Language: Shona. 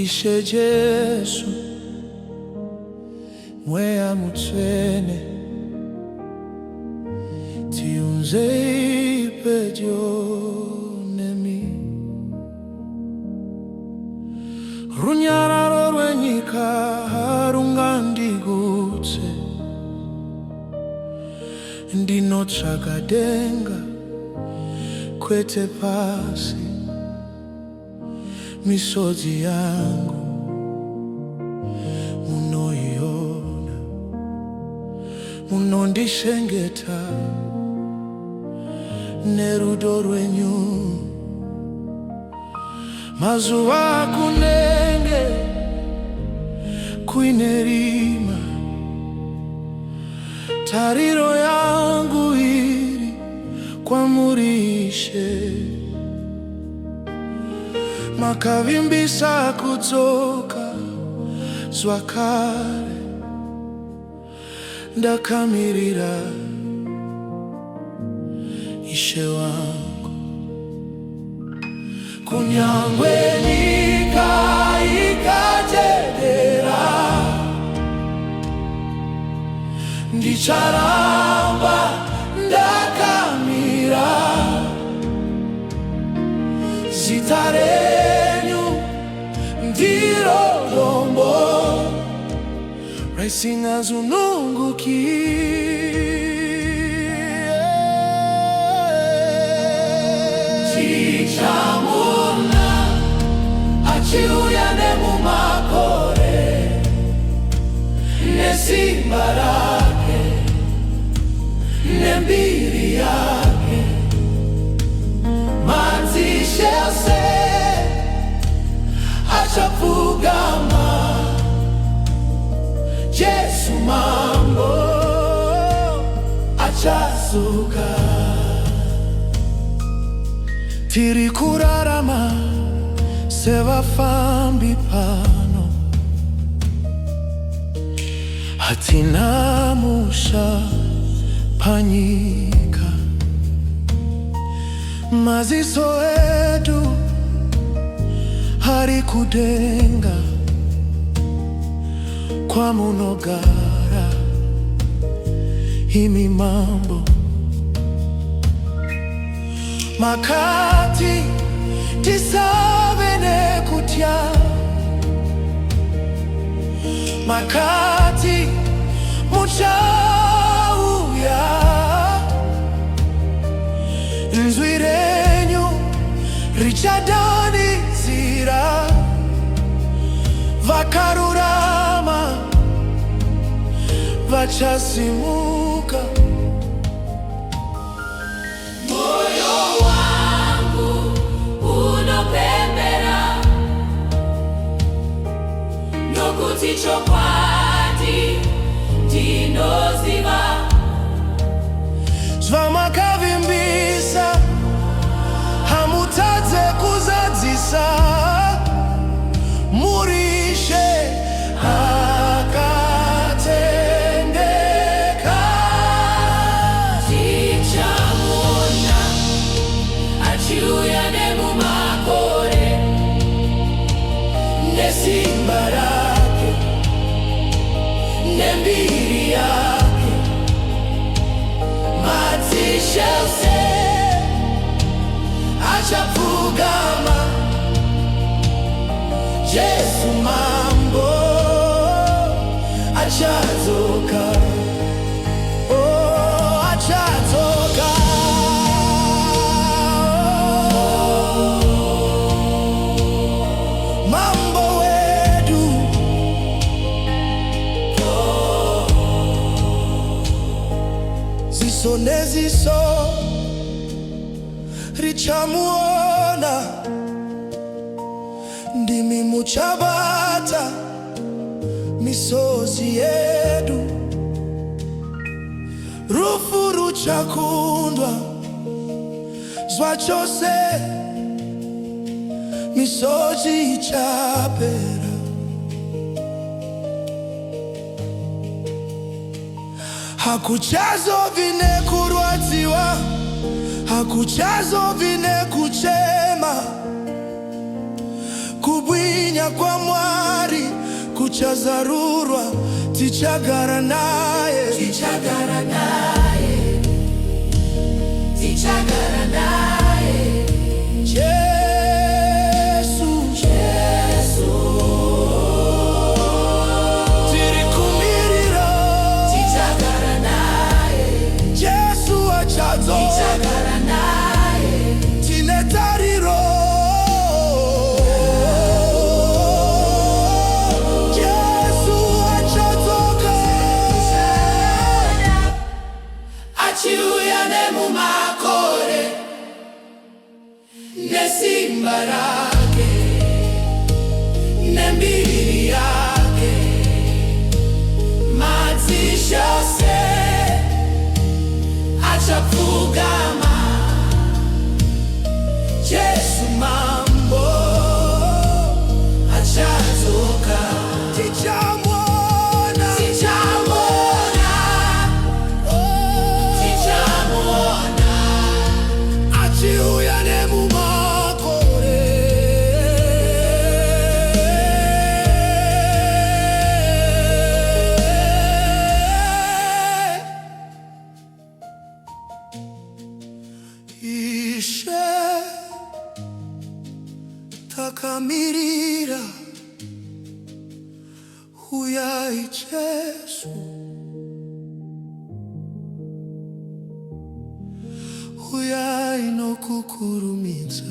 Ishe Jesu mweya mutwene tiunze ipejonemi runyararo rwenyika harungandigutse ndinotsvakadenga kwete pasi misodzi yangu munoiona munondishengeta nerudo rwenyu mazuva akunenge kuine rima tariro yangu iri kwamurishe makavimbisa kudzoka zwakare ndakamirira Ishe wangu kunyangwe nyika ikatedera ndicharamba ndakamira zitare Tichamuna achiuya nemumakore nesimba rake nembiri yake madzishese achapfugama Jesu mambo achazuka tiri kurarama sevafambi pano hatina musha panyika maziso edu hari kudenga kwa munogara imi mambo makati tisave nekutya makati muchauya nzwi renyu richadanidzira vakarurama vachasimuka moyo wangu unopembera nokuti chokwadi ndinoziva zvamakavimbisa hamutadze kuzadzisa murishe akatendeka tichamuna achiuya nemumakore nesimba rake nembiri yake madzishese achapfugama Jesu mambo achadzoka oh achadzoka mambo wedu ziso neziso richamuona ndimi muchabata misozi yedu rufu ruchakundwa zvachose misozi ichapera hakuchazo vine kurwadziwa hakuchazo vine kuchema kubwinya kwa Mwari kuchazarurwa tichagara naye tichagara naye tichagara naye Yesu tirikumirira tichagara naye Yesu achazo tichagara naye tinetariro Yesu achazoka achiuyane mumakore nesimba rake nembiri yake madzishose achapfugama Jesu mambo achazoka tichamwona tichamwona tichamwona achiuyane mumakore ishe takamirira huyai Jesu huyai nokukurumidza